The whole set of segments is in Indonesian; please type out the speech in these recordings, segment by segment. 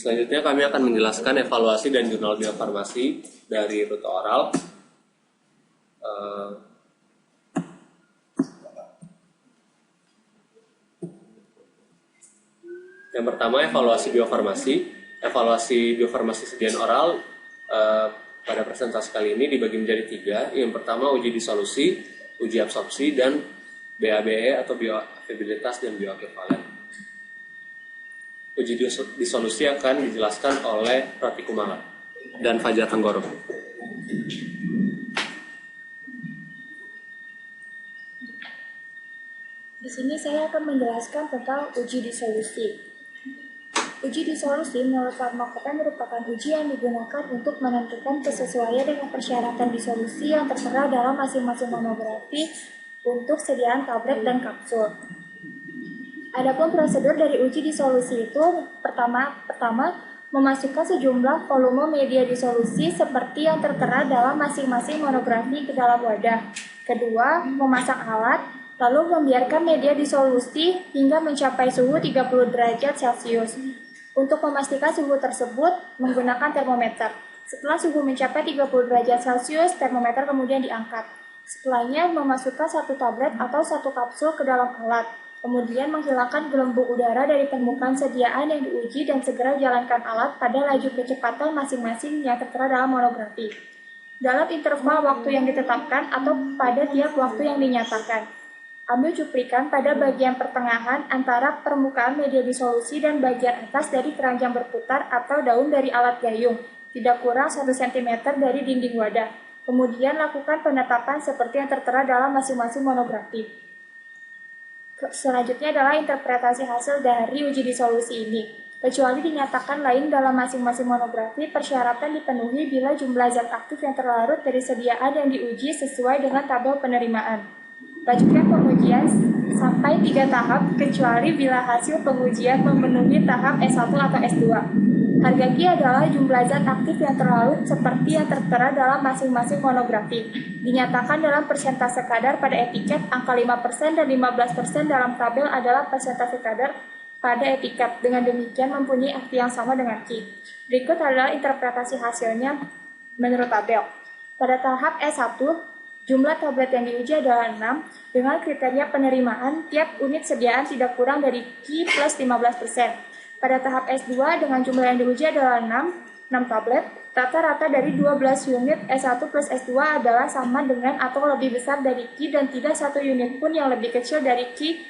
Selanjutnya kami akan menjelaskan evaluasi dan jurnal biofarmasi dari rute oral. Yang pertama, evaluasi biofarmasi. Evaluasi biofarmasi sediaan oral pada presentasi kali ini dibagi menjadi 3. Yang pertama, uji disolusi, uji absorpsi, dan BABE atau bioakuabilitas dan bioekivalen. Uji disolusi akan dijelaskan oleh Rati Kumala dan Fajar Anggoro. Di sini saya akan menjelaskan tentang uji disolusi. Uji disolusi menurut Farmakope merupakan uji yang digunakan untuk menentukan kesesuaian dengan persyaratan disolusi yang tertera dalam masing-masing monografi untuk sediaan tablet dan kapsul. Adapun prosedur dari uji disolusi itu pertama memasukkan sejumlah volume media disolusi seperti yang tertera dalam masing-masing monografi ke dalam wadah. Kedua, memasang alat, lalu membiarkan media disolusi hingga mencapai suhu 30 derajat Celcius. Untuk memastikan suhu tersebut menggunakan termometer. Setelah suhu mencapai 30 derajat Celcius, termometer kemudian diangkat. Setelahnya, memasukkan 1 tablet atau 1 kapsul ke dalam alat. Kemudian menghilangkan gelembung udara dari permukaan sediaan yang diuji dan segera jalankan alat pada laju kecepatan masing-masing yang tertera dalam monografi. Dalam interval waktu yang ditetapkan atau pada tiap waktu yang dinyatakan. Ambil cuplikan pada bagian pertengahan antara permukaan media disolusi dan bagian atas dari keranjang berputar atau daun dari alat gayung, tidak kurang 1 cm dari dinding wadah. Kemudian lakukan penetapan seperti yang tertera dalam masing-masing monografi. Selanjutnya adalah interpretasi hasil dari uji disolusi ini. Kecuali dinyatakan lain dalam masing-masing monografi, persyaratan dipenuhi bila jumlah zat aktif yang terlarut dari sediaan yang diuji sesuai dengan tabel penerimaan. Lanjutkan pengujian sampai 3 tahap kecuali bila hasil pengujian memenuhi tahap S1 atau S2. Harga Q adalah jumlah zat aktif yang terlarut seperti yang tertera dalam masing-masing monografi. Dinyatakan dalam persentase kadar pada etiket, angka 5% dan 15% dalam tabel adalah persentase kadar pada etiket. Dengan demikian mempunyai arti yang sama dengan Q. Berikut adalah interpretasi hasilnya menurut tabel. Pada tahap S1, jumlah tablet yang diuji adalah 6, dengan kriteria penerimaan tiap unit sediaan tidak kurang dari Q plus 15%. Pada tahap S2, dengan jumlah yang diuji adalah 6 tablet, rata-rata dari 12 unit S1 plus S2 adalah sama dengan atau lebih besar dari Q dan tidak satu unit pun yang lebih kecil dari Q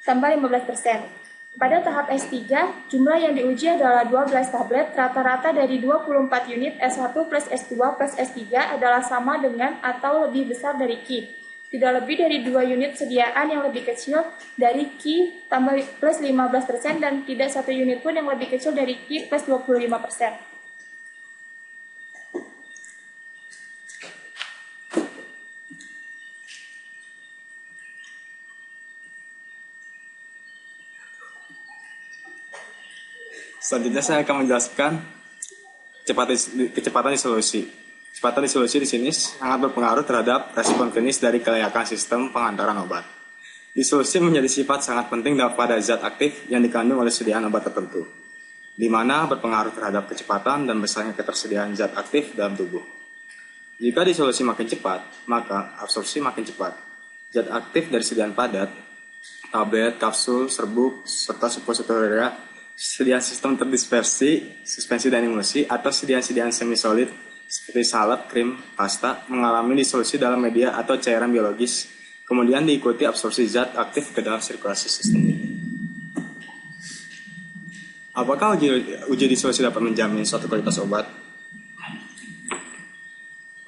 tambah 15%. Pada tahap S3, jumlah yang diuji adalah 12 tablet, rata-rata dari 24 unit S1 plus S2 plus S3 adalah sama dengan atau lebih besar dari Q. Tidak lebih dari 2 unit sediaan yang lebih kecil dari Q tambah plus 15% dan tidak satu unit pun yang lebih kecil dari Q plus 25%. Selanjutnya saya akan menjelaskan kecepatan disolusi. Kecepatan disolusi di sini sangat berpengaruh terhadap respon klinis dari kelayakan sistem pengantaran obat. Disolusi menjadi sifat sangat penting pada zat aktif yang dikandung oleh sediaan obat tertentu, di mana berpengaruh terhadap kecepatan dan besarnya ketersediaan zat aktif dalam tubuh. Jika disolusi makin cepat, maka absorpsi makin cepat. Zat aktif dari sediaan padat, tablet, kapsul, serbuk, serta suppositoria, sediaan sistem terdispersi, suspensi dan emulsi, atau sediaan-sediaan semi-solid seperti salep, krim, pasta, mengalami disolusi dalam media atau cairan biologis, kemudian diikuti absorpsi zat aktif ke dalam sirkulasi sistem. Apakah uji disolusi dapat menjamin suatu kualitas obat?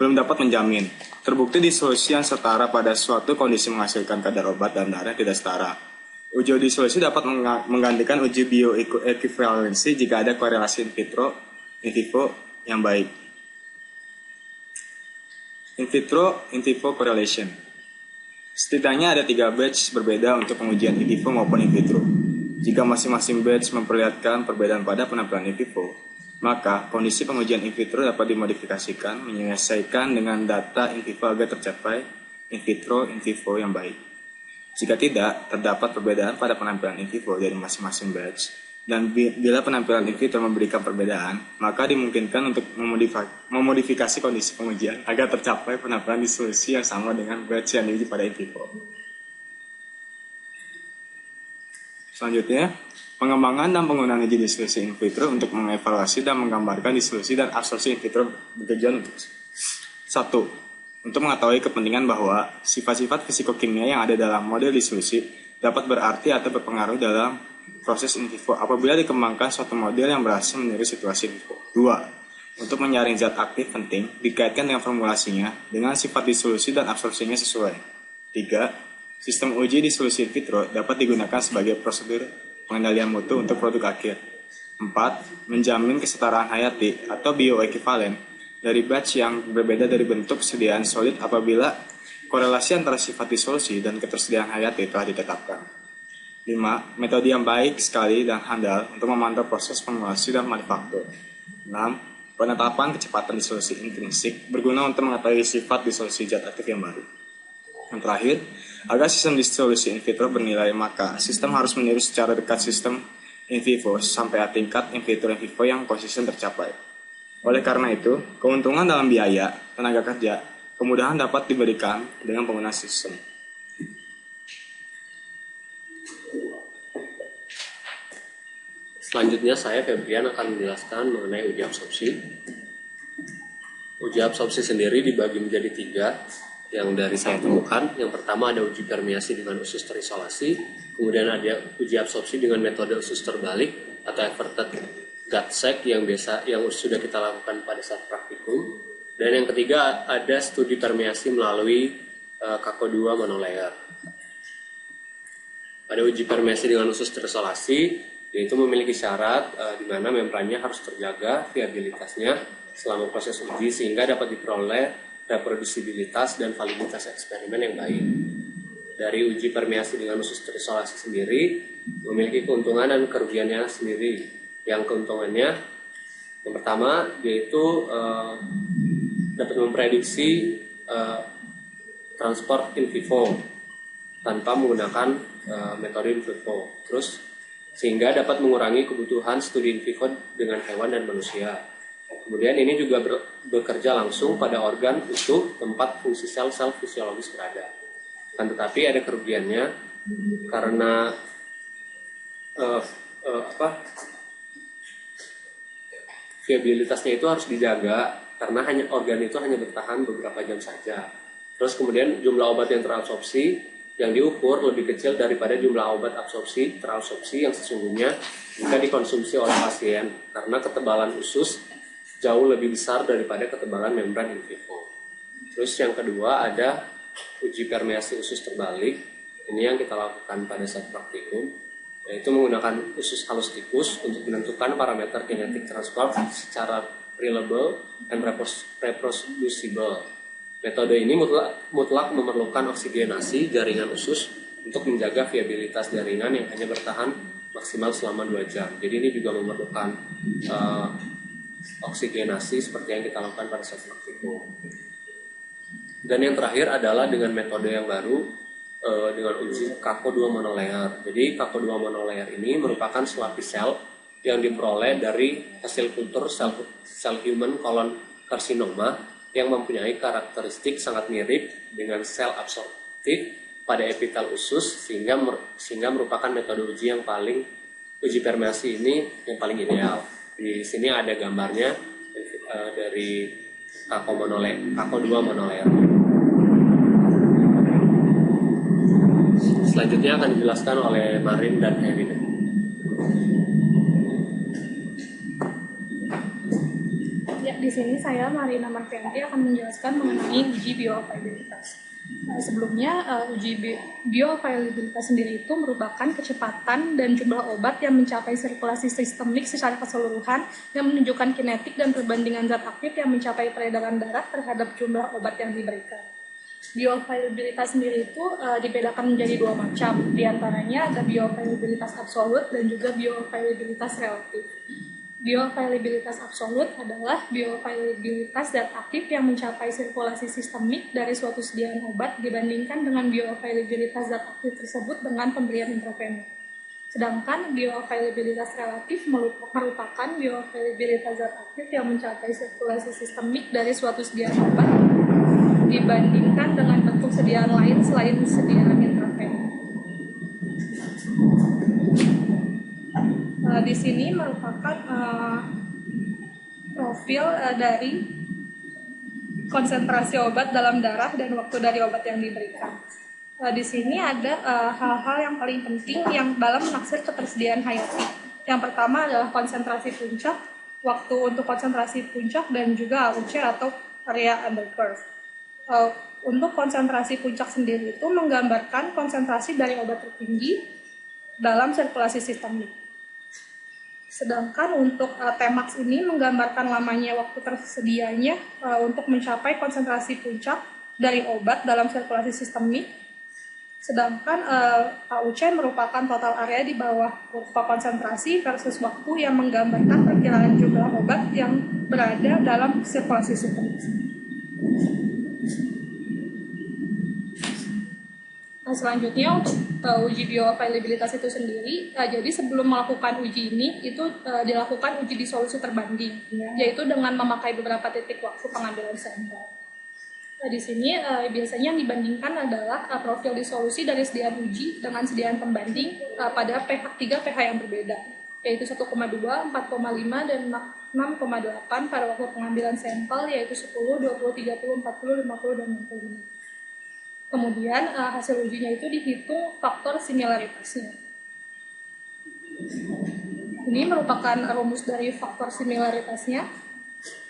Belum dapat menjamin. Terbukti disolusi yang setara pada suatu kondisi menghasilkan kadar obat dalam darah tidak setara. Uji disolusi dapat menggantikan uji bioekuivalensi jika ada korelasi in vitro, in vivo yang baik. In vitro, in vivo correlation. Setidaknya ada 3 batch berbeda untuk pengujian in vivo maupun in vitro. Jika masing-masing batch memperlihatkan perbedaan pada penampilan in vivo, maka kondisi pengujian in vitro dapat dimodifikasikan menyelesaikan dengan data in vivo agar tercapai in vitro, in vivo yang baik. Jika tidak, terdapat perbedaan pada penampilan in vivo dari masing-masing batch, Dan bila penampilan in vitro memberikan perbedaan, maka dimungkinkan untuk memodifikasi kondisi pengujian agar tercapai penampilan di solusi yang sama dengan batch yang diuji pada in vivo. Selanjutnya, pengembangan dan penggunaan uji disolusi in vitro untuk mengevaluasi dan menggambarkan disolusi dan absorpsi in vitro bertujuan untuk 1. Untuk mengetahui kepentingan bahwa sifat-sifat fisikokimia yang ada dalam model disolusi dapat berarti atau berpengaruh dalam proses in vivo apabila dikembangkan suatu model yang berhasil meniru situasi in vivo. 2. Untuk menyaring zat aktif penting dikaitkan dengan formulasinya dengan sifat disolusi dan absorpsinya sesuai. 3. Sistem uji disolusi in vitro dapat digunakan sebagai prosedur pengendalian mutu untuk produk akhir. 4. Menjamin kesetaraan hayati atau bioekivalen dari batch yang berbeda dari bentuk persediaan solid apabila korelasi antara sifat disolusi dan ketersediaan hayati telah ditetapkan. 5. Metode yang baik sekali dan handal untuk memantau proses formulasi dan manufaktur. 6. Penetapan kecepatan disolusi intrinsik berguna untuk mengetahui sifat disolusi zat aktif yang baru. Yang terakhir, agar sistem disolusi in vitro bernilai, maka sistem harus meniru secara dekat sistem in vivo sampai tingkat in vitro in vivo yang konsisten tercapai. Oleh karena itu, keuntungan dalam biaya, tenaga kerja, kemudahan dapat diberikan dengan penggunaan sistem. Selanjutnya saya Febrian akan menjelaskan mengenai uji absorpsi. Uji absorpsi sendiri dibagi menjadi 3 yang dari saya temukan. Yang pertama ada uji permeasi dengan usus terisolasi, kemudian ada uji absorpsi dengan metode usus terbalik atau inverted gut sac yang sudah kita lakukan pada saat praktikum. Dan yang ketiga ada studi permeasi melalui KAKO2 monolayer. Pada uji permeasi dengan usus terisolasi, yaitu memiliki syarat di mana membrannya harus terjaga viabilitasnya selama proses uji sehingga dapat diperoleh reprodusibilitas dan validitas eksperimen yang baik. Dari uji permeasi dengan usus terisolasi sendiri memiliki keuntungan dan kerugiannya sendiri. Yang keuntungannya yang pertama yaitu dapat memprediksi transport in vivo tanpa menggunakan metode in vivo. Terus sehingga dapat mengurangi kebutuhan studi in vivo dengan hewan dan manusia. Kemudian ini juga bekerja langsung pada organ utuh tempat fungsi sel-sel fisiologis berada. Kan tetapi ada kerugiannya karena viabilitasnya itu harus dijaga karena organ itu hanya bertahan beberapa jam saja. Terus kemudian jumlah obat yang terabsorpsi yang diukur lebih kecil daripada jumlah obat terabsorpsi yang sesungguhnya jika dikonsumsi oleh pasien karena ketebalan usus jauh lebih besar daripada ketebalan membran in vivo. Terus yang kedua ada uji permeasi usus terbalik. Ini yang kita lakukan pada saat praktikum, yaitu menggunakan usus halus tikus untuk menentukan parameter kinetic transport secara reliable dan reproducible. Metode ini mutlak memerlukan oksigenasi jaringan usus untuk menjaga viabilitas jaringan yang hanya bertahan maksimal selama 2 jam. Jadi ini juga memerlukan oksigenasi seperti yang kita lakukan pada saat praktikum. Dan yang terakhir adalah dengan metode yang baru dengan uji KAKO2 monolayer. Jadi KAKO2 monolayer ini merupakan selapis sel yang diperoleh dari hasil kultur sel human colon carcinoma yang mempunyai karakteristik sangat mirip dengan sel absorptif pada epitel usus sehingga merupakan metode uji uji permeasi ini yang paling ideal. Di sini ada gambarnya dari KAKO2 monolayer. Selanjutnya akan dijelaskan oleh Marin dan Herina. Ya, di sini saya Marina Marvianti akan menjelaskan mengenai uji bioavailabilitas. Sebelumnya, uji bioavailabilitas sendiri itu merupakan kecepatan dan jumlah obat yang mencapai sirkulasi sistemik secara keseluruhan yang menunjukkan kinetik dan perbandingan zat aktif yang mencapai peredaran darah terhadap jumlah obat yang diberikan. Bioavailabilitas sendiri itu dibedakan menjadi 2 macam, diantaranya ada bioavailabilitas absolut dan juga bioavailabilitas relatif. Bioavailabilitas absolut adalah bioavailabilitas zat aktif yang mencapai sirkulasi sistemik dari suatu sediaan obat dibandingkan dengan bioavailabilitas zat aktif tersebut dengan pemberian intravenus. Sedangkan bioavailabilitas relatif merupakan bioavailabilitas zat aktif yang mencapai sirkulasi sistemik dari suatu sediaan obat dibandingkan dengan bentuk sediaan lain selain sediaan intravenous. Di sini merupakan profil dari konsentrasi obat dalam darah dan waktu dari obat yang diberikan. Di sini ada hal-hal yang paling penting yang dalam menaksir ketersediaan hayati. Yang pertama adalah konsentrasi puncak, waktu untuk konsentrasi puncak, dan juga AUC atau area under curve. Untuk konsentrasi puncak sendiri itu menggambarkan konsentrasi dari obat tertinggi dalam sirkulasi sistemik. Sedangkan untuk Tmax ini menggambarkan lamanya waktu tersedianya untuk mencapai konsentrasi puncak dari obat dalam sirkulasi sistemik. Sedangkan AUC merupakan total area di bawah kurva konsentrasi versus waktu yang menggambarkan perkiraan jumlah obat yang berada dalam sirkulasi sistemik. Nah, selanjutnya untuk uji bioavailabilitas itu sendiri, jadi sebelum melakukan uji ini itu dilakukan uji disolusi terbanding, yaitu dengan memakai beberapa titik waktu pengambilan sampel. Nah, di sini biasanya yang dibandingkan adalah profil disolusi dari sediaan uji dengan sediaan pembanding pada pH 3 pH yang berbeda, yaitu 1,2, 4,5, dan 6,8 pada waktu pengambilan sampel, yaitu 10, 20, 30, 40, 50, dan 65. Kemudian hasil ujinya itu dihitung faktor similaritasnya. Ini merupakan rumus dari faktor similaritasnya,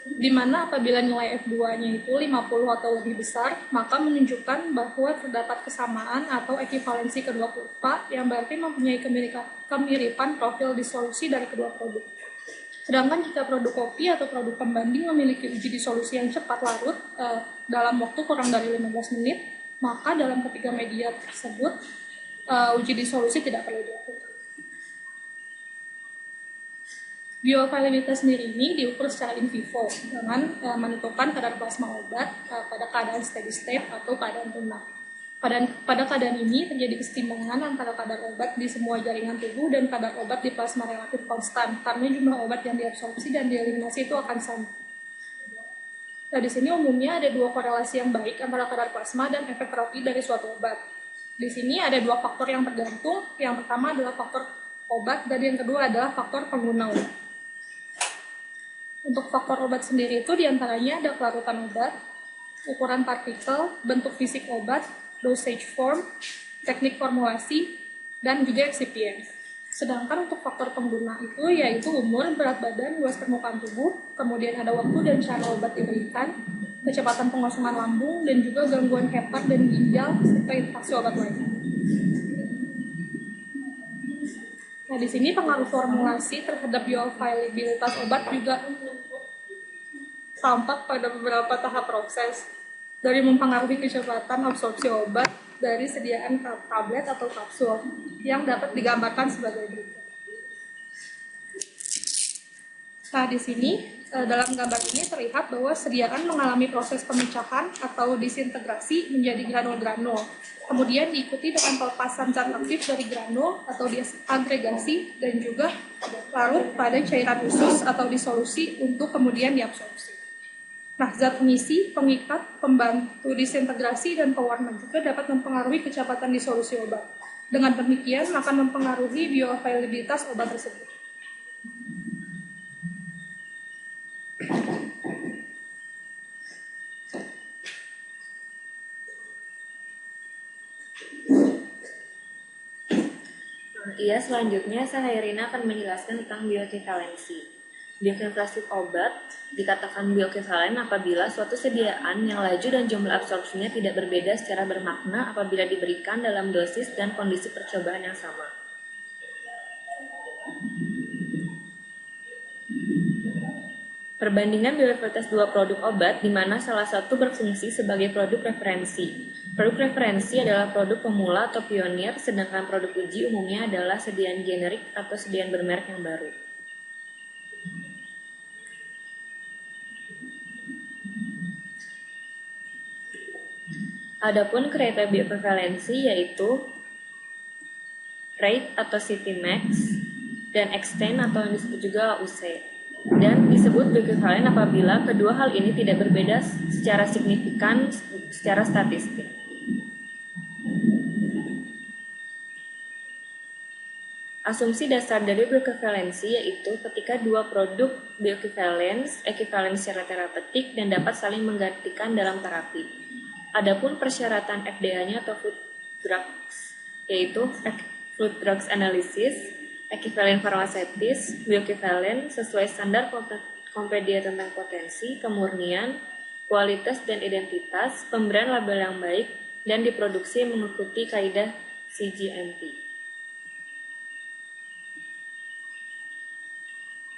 di mana apabila nilai F2-nya itu 50 atau lebih besar, maka menunjukkan bahwa terdapat kesamaan atau ekivalensi kedua kurva yang berarti mempunyai kemiripan profil disolusi dari kedua produk. Sedangkan jika produk kopi atau produk pembanding memiliki uji disolusi yang cepat larut dalam waktu kurang dari 15 menit, maka dalam ketiga media tersebut uji disolusi tidak perlu dilakukan. Bioavailabilitas sendiri ini diukur secara in vivo dengan menentukan kadar plasma obat pada keadaan steady state atau keadaan tunak. Pada keadaan ini terjadi kesetimbangan antara kadar obat di semua jaringan tubuh dan kadar obat di plasma relatif konstan karena jumlah obat yang diabsorpsi dan dieliminasi itu akan sama. Nah, di sini umumnya ada dua korelasi yang baik antara kadar plasma dan efek terapi dari suatu obat. Di sini ada dua faktor yang tergantung. Yang pertama adalah faktor obat dan yang kedua adalah faktor pengguna obat. Untuk faktor obat sendiri itu diantaranya ada kelarutan obat, ukuran partikel, bentuk fisik obat, dosage form, teknik formulasi, dan juga excipient. Sedangkan untuk faktor pengguna itu yaitu umur, berat badan, luas permukaan tubuh, kemudian ada waktu dan cara obat diberikan, kecepatan pengosongan lambung, dan juga gangguan hepar dan ginjal, serta interaksi obat lain. Nah, di sini pengaruh formulasi terhadap bioavailabilitas obat juga tampak pada beberapa tahap proses, dari mempengaruhi kecepatan absorpsi obat dari sediaan tablet atau kapsul yang dapat digambarkan sebagai berikut. Nah, di sini dalam gambar ini terlihat bahwa sediaan mengalami proses pemecahan atau disintegrasi menjadi granul-granul. Kemudian diikuti dengan pelepasan zat aktif dari granul atau diagregasi dan juga larut pada cairan usus atau disolusi untuk kemudian diabsorpsi. Nah, zat pengisi, pengikat, pembantu disintegrasi, dan pewarna juga dapat mempengaruhi kecepatan disolusi obat. Dengan demikian, akan mempengaruhi bioavailabilitas obat tersebut. Selanjutnya saya Irina akan menjelaskan tentang bioequivalensi. Bioequivalensi obat dikatakan bioekivalen apabila suatu sediaan yang laju dan jumlah absorpsinya tidak berbeda secara bermakna apabila diberikan dalam dosis dan kondisi percobaan yang sama. Perbandingan bioequivalentitas dua produk obat di mana salah satu berfungsi sebagai produk referensi. Produk referensi adalah produk pemula atau pionir, sedangkan produk uji umumnya adalah sediaan generik atau sediaan bermerek yang baru. Adapun kriteria bioequivalensi yaitu rate atau Ctmax, dan extend atau yang disebut juga UC. Dan disebut bioekuivalen apabila kedua hal ini tidak berbeda secara signifikan secara statistik. Asumsi dasar dari bioekuivalensi yaitu ketika dua produk bioekuivalens, ekuivalen secara terapeutik dan dapat saling menggantikan dalam terapi. Adapun persyaratan FDA-nya atau food drugs yaitu food drugs analysis, ekuivalen farmaseutis, bioekuivalen sesuai standar kompendia tentang potensi, kemurnian, kualitas dan identitas, pemberian label yang baik, dan diproduksi mengikuti kaidah CGMP.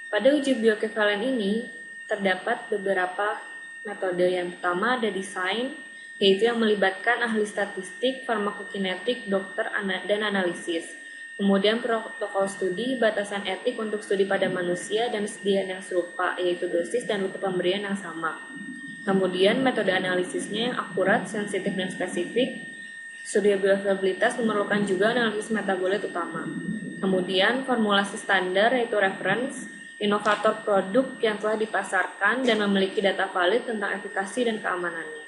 Pada uji bioekuivalen ini, terdapat beberapa metode. Yang pertama ada desain, yaitu yang melibatkan ahli statistik, farmakokinetik, dokter, dan analisis. Kemudian protokol studi, batasan etik untuk studi pada manusia, dan sediaan yang serupa, yaitu dosis dan rute pemberian yang sama. Kemudian metode analisisnya yang akurat, sensitif, dan spesifik. Studi bioavailabilitas memerlukan juga analisis metabolit utama. Kemudian formulasi standar yaitu reference, inovator produk yang telah dipasarkan dan memiliki data valid tentang efikasi dan keamanannya.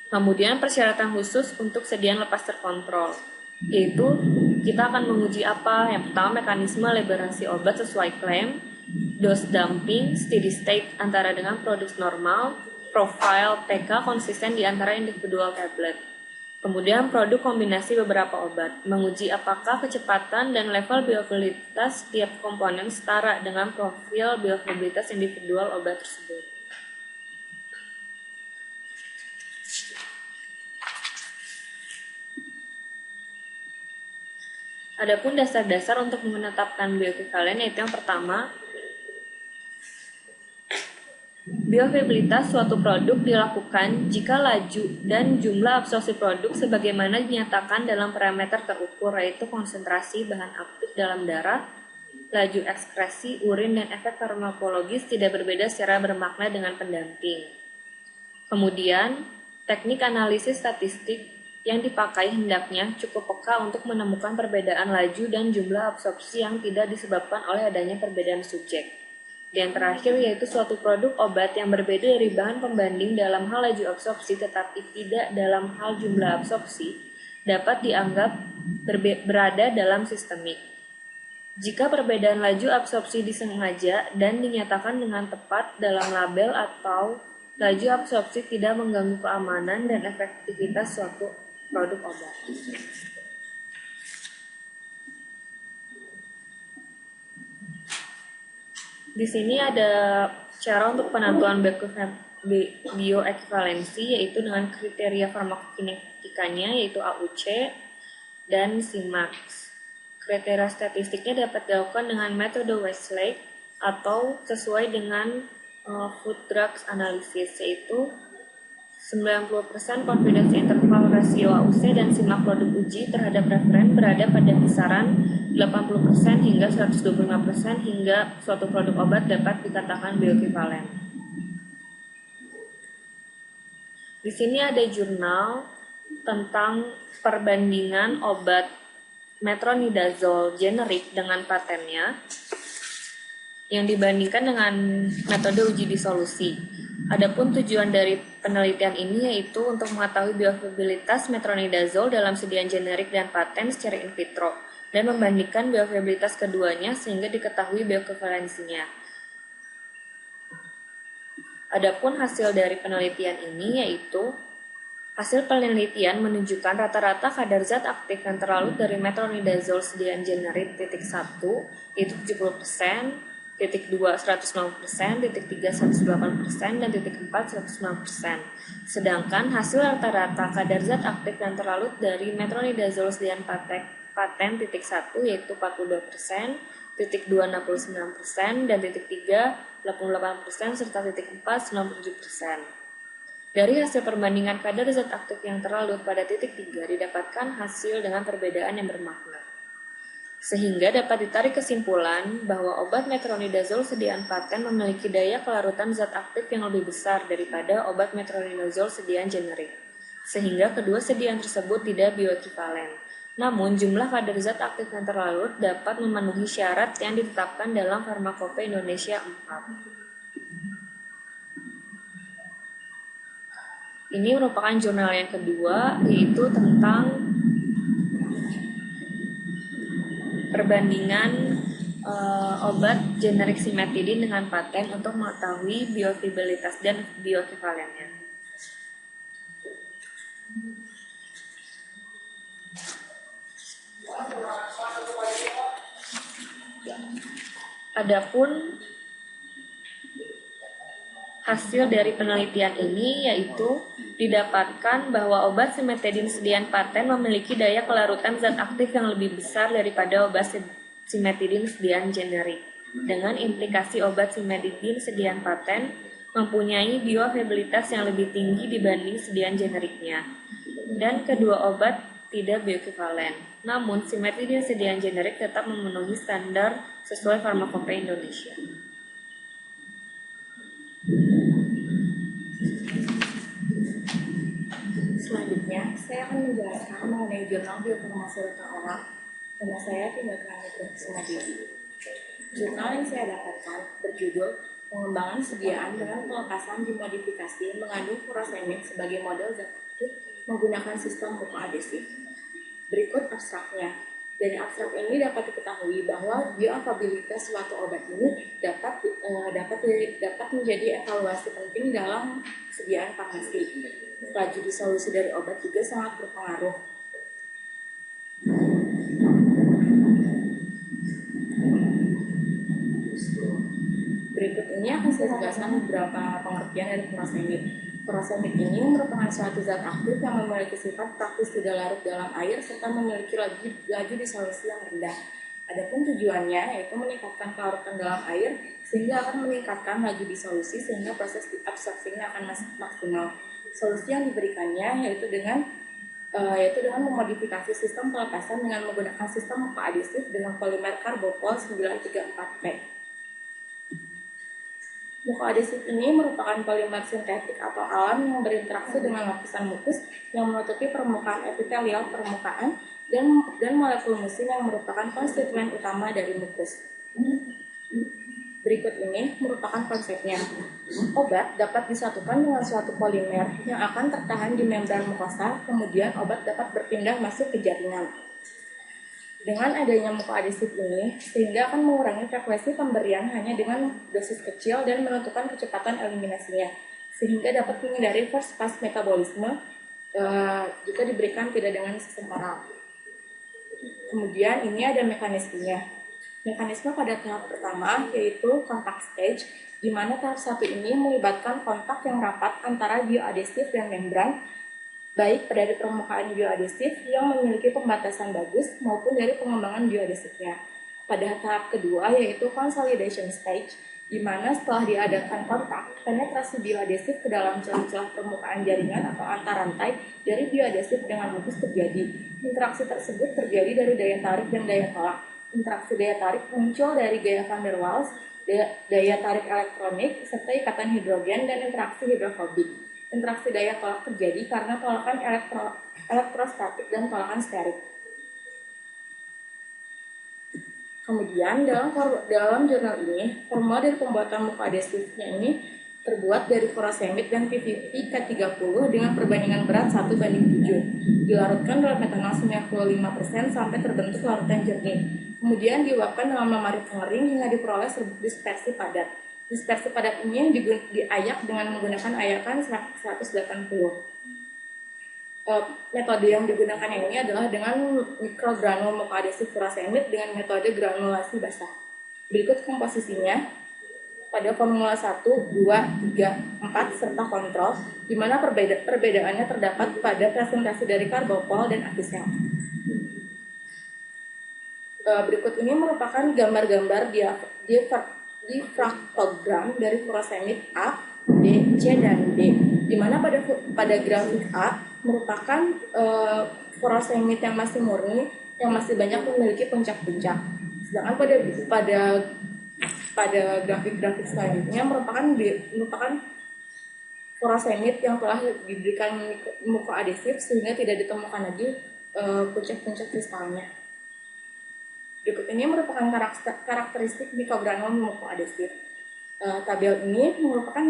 Kemudian persyaratan khusus untuk sediaan lepas terkontrol, yaitu kita akan menguji apa? Yang pertama mekanisme liberasi obat sesuai klaim, dose dumping, steady state antara dengan produk normal, profile PK konsisten di antara individual tablet. Kemudian produk kombinasi beberapa obat, menguji apakah kecepatan dan level bioavailabilitas tiap komponen setara dengan profil bioavailabilitas individual obat tersebut. Adapun dasar-dasar untuk menetapkan bioekuivalen yaitu yang pertama, bioavailabilitas suatu produk dilakukan jika laju dan jumlah absorpsi produk sebagaimana dinyatakan dalam parameter terukur yaitu konsentrasi bahan aktif dalam darah, laju ekskresi, urin, dan efek farmakologis tidak berbeda secara bermakna dengan pendamping. Kemudian, teknik analisis statistik yang dipakai hendaknya cukup peka untuk menemukan perbedaan laju dan jumlah absorpsi yang tidak disebabkan oleh adanya perbedaan subjek. Dan terakhir yaitu suatu produk obat yang berbeda dari bahan pembanding dalam hal laju absorpsi tetapi tidak dalam hal jumlah absorpsi dapat dianggap berada dalam sistemik. Jika perbedaan laju absorpsi disengaja dan dinyatakan dengan tepat dalam label atau laju absorpsi tidak mengganggu keamanan dan efektivitas suatu produk obat. Di sini ada cara untuk penentuan bioekuivalensi yaitu dengan kriteria farmakokinetikanya yaitu AUC dan Cmax. Kriteria statistiknya dapat dilakukan dengan metode Westlake atau sesuai dengan food drugs analysis yaitu 90% confidence interval rasio AUC dan Cmax produk uji terhadap referen berada pada kisaran 80% hingga 125% hingga suatu produk obat dapat dikatakan bioekuivalen. Di sini ada jurnal tentang perbandingan obat metronidazole generik dengan patennya yang dibandingkan dengan metode uji disolusi. Adapun tujuan dari penelitian ini yaitu untuk mengetahui bioavailabilitas metronidazole dalam sediaan generik dan paten secara in vitro dan membandingkan bioavailabilitas keduanya sehingga diketahui bioekuivalensinya. Adapun hasil dari penelitian ini yaitu hasil penelitian menunjukkan rata-rata kadar zat aktif yang terlarut dari metronidazole sediaan generik titik 1 yaitu 70%, titik 2 150%, titik 3 108%, dan titik 4 109%. Sedangkan hasil rata-rata kadar zat aktif yang terlarut dari metronidazole sediaan paten titik 1 yaitu 42%, titik 2 69%, dan titik 3 88%, serta titik 4 97%. Dari hasil perbandingan kadar zat aktif yang terlarut pada titik 3 didapatkan hasil dengan perbedaan yang bermakna. Sehingga dapat ditarik kesimpulan bahwa obat metronidazole sediaan paten memiliki daya kelarutan zat aktif yang lebih besar daripada obat metronidazole sediaan generik. Sehingga kedua sediaan tersebut tidak bioekuivalen. Namun, jumlah kadar zat aktif yang terlarut dapat memenuhi syarat yang ditetapkan dalam Farmakope Indonesia 4. Ini merupakan jurnal yang kedua, yaitu tentang perbandingan obat generik simetidin dengan paten untuk mengetahui bioavailabilitas dan bioequivalennya. Adapun hasil dari penelitian ini yaitu didapatkan bahwa obat simetidin sediaan paten memiliki daya kelarutan zat aktif yang lebih besar daripada obat simetidin sediaan generik. Dengan implikasi obat simetidin sediaan paten mempunyai bioavailabilitas yang lebih tinggi dibanding sediaan generiknya. Dan kedua obat tidak bioekivalen. Namun, simetidin sediaan generik tetap memenuhi standar sesuai Farmakope Indonesia. Selanjutnya, saya akan menjelaskan mengenai jurnal biofarmasi oral. Nama saya Tindakan Mikrosimedisi. Jurnal yang saya dapatkan berjudul Pengembangan Sediaan dengan Pelepasan Dimodifikasi Mengandung Furosemid sebagai Model Zat Aktif Menggunakan Sistem Mukoadhesif. Berikut abstraknya. Dari abstrak ini dapat diketahui bahwa bioavailabilitas suatu obat ini dapat menjadi evaluasi penting dalam sediaan farmasi. Laju disolusi dari obat juga sangat berpengaruh. Berikut ini akan saya jelaskan beberapa pengertian dari furosemid. Furosemid ini merupakan suatu zat aktif yang memiliki sifat praktis tidak larut dalam air serta memiliki laju disolusi yang rendah. Adapun tujuannya yaitu meningkatkan kelarutan dalam air sehingga akan meningkatkan laju disolusi sehingga proses absorpsinya akan maksimal. Solusi yang diberikannya yaitu dengan memodifikasi sistem pelepasan dengan menggunakan sistem mukoadhesif dengan polimer karbopol 934P. Mukoadhesif ini merupakan polimer sintetik atau alam yang berinteraksi dengan lapisan mukus yang menutupi permukaan epitelial permukaan dan molekul musin yang merupakan konstituen utama dari mukus. Berikut ini merupakan konsepnya. Obat dapat disatukan dengan suatu polimer yang akan tertahan di membran mukosa, kemudian obat dapat berpindah masuk ke jaringan. Dengan adanya mukoadhesif ini, sehingga akan mengurangi frekuensi pemberian hanya dengan dosis kecil dan menentukan kecepatan eliminasinya, sehingga dapat menghindari first pass metabolisme jika diberikan tidak dengan sistem oral. Kemudian ini ada mekanismenya. Mekanisme pada tahap pertama yaitu kontak stage, di mana tahap satu ini melibatkan kontak yang rapat antara bioadhesif dan membran, baik dari permukaan bioadhesif yang memiliki pembatasan bagus maupun dari pengembangan bioadhesifnya. Pada tahap kedua yaitu consolidation stage, di mana setelah diadakan kontak, penetrasi bioadhesif ke dalam celah-celah permukaan jaringan atau antar rantai dari bioadhesif dengan mukus terjadi. Interaksi tersebut terjadi dari daya tarik dan daya tolak. Interaksi daya tarik muncul dari gaya van der Waals, daya tarik elektronik, serta ikatan hidrogen dan interaksi hidrofobik. Interaksi daya tolak terjadi karena tolakan elektrostatik dan tolakan sterik. Kemudian dalam jurnal ini, formula dari pembuatan mukoadhesifnya ini terbuat dari furosemid dan PVP K30 dengan perbandingan berat 1:7. Dilarutkan dalam metanol 95% sampai terbentuk larutan jernih. Kemudian diuapkan dalam lemari pengering hingga diperoleh dispersi padat. Dispersi padat ini diayak dengan menggunakan ayakan 180. Metode yang digunakan ini adalah dengan mikrogranul mukoadhesif furosemid dengan metode granulasi basah. Berikut komposisinya pada formula 1, 2, 3, 4 serta kontrol, di mana perbedaannya terdapat pada presentasi dari karbopol dan afisel. Berikut ini merupakan gambar-gambar difraktogram dari furosemid A, B, C, dan D, di mana pada grafik A merupakan furosemid yang masih murni, yang masih banyak memiliki puncak-puncak. Sedangkan pada grafik-grafik selanjutnya merupakan furosemid yang telah diberikan mukoadhesif sehingga tidak ditemukan lagi puncak-puncak kristalnya. Berikut ini merupakan karakteristik mikrogranul mukoadesif. Tabel ini merupakan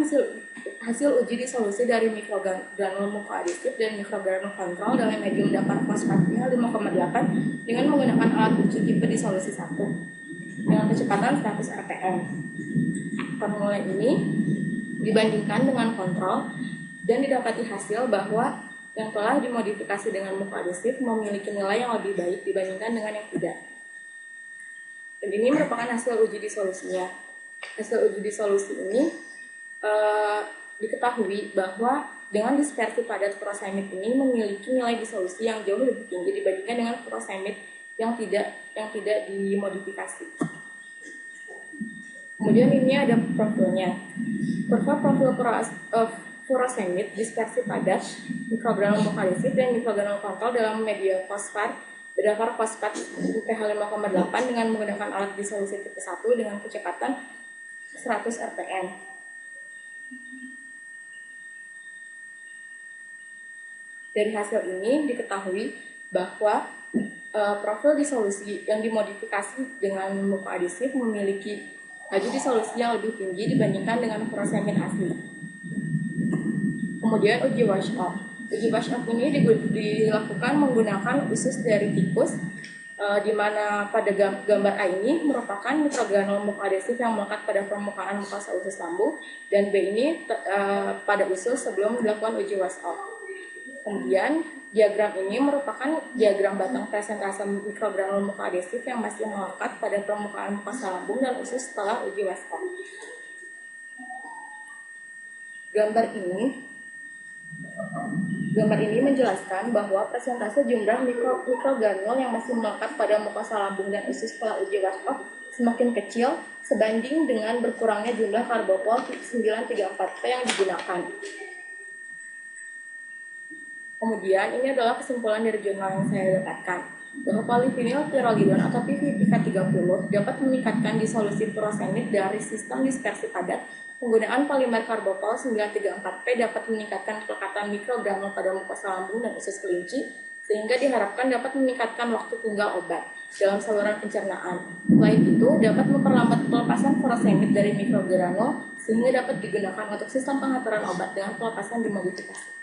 hasil uji disolusi dari mikrogranul mukoadesif dan mikrogranul kontrol dalam medium dasar fosfat pH 5,8 dengan menggunakan alat uji tipe disolusi 1 dengan kecepatan 100 rpm. Formula ini dibandingkan dengan kontrol dan didapati hasil bahwa yang telah dimodifikasi dengan mukoadesif memiliki nilai yang lebih baik dibandingkan dengan yang tidak. Dan ini merupakan hasil uji disolusinya. Hasil uji disolusi ini diketahui bahwa dengan dispersi padat furosemid ini memiliki nilai disolusi yang jauh lebih tinggi dibandingkan dengan furosemid yang tidak dimodifikasi. Kemudian ini ada profilnya. Profil furosemid, dispersi padat, mikrogranul mukoadesif dan mikrogranul kontrol dalam media fosfat berdasar fosfat pH 5,8 dengan menggunakan alat disolusi tipe 1 dengan kecepatan 100 rpm. Dari hasil ini diketahui bahwa profil disolusi yang dimodifikasi dengan mukoadesif memiliki laju disolusi yang lebih tinggi dibandingkan dengan furosemid asli. Kemudian uji wash off. Uji wash off ini dilakukan menggunakan usus dari tikus, di mana pada gambar A ini merupakan mikrogranul mukoadesif yang melekat pada permukaan mukosa usus lambung, dan B ini pada usus sebelum dilakukan uji wash off. Kemudian diagram ini merupakan diagram batang presentase mikrogranul mukoadesif yang masih melekat pada permukaan mukosa lambung dan usus setelah uji wash off. Gambar ini menjelaskan bahwa persentase jumlah mikrogranul yang masih melekat pada mukosa lambung dan usus setelah uji wash off semakin kecil sebanding dengan berkurangnya jumlah karbopol 934P yang digunakan. Kemudian ini adalah kesimpulan dari jurnal yang saya dapatkan, bahwa polyvinyl pyrrolidone atau PVPK30 dapat meningkatkan disolusi furosemid dari sistem dispersi padat. Penggunaan polimer karbopol 934P dapat meningkatkan pelekatan mikrogranul pada mukosa lambung dan usus kelinci, sehingga diharapkan dapat meningkatkan waktu tinggal obat dalam saluran pencernaan. Selain itu, dapat memperlambat pelepasan furosemid dari mikrogranul, sehingga dapat digunakan untuk sistem pengaturan obat dengan pelepasan dimodifikasi.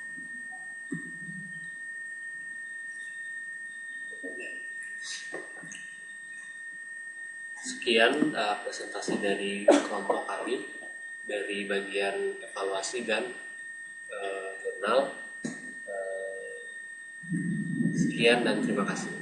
Sekian presentasi dari kelompok kami dari bagian evaluasi dan jurnal. Sekian dan terima kasih.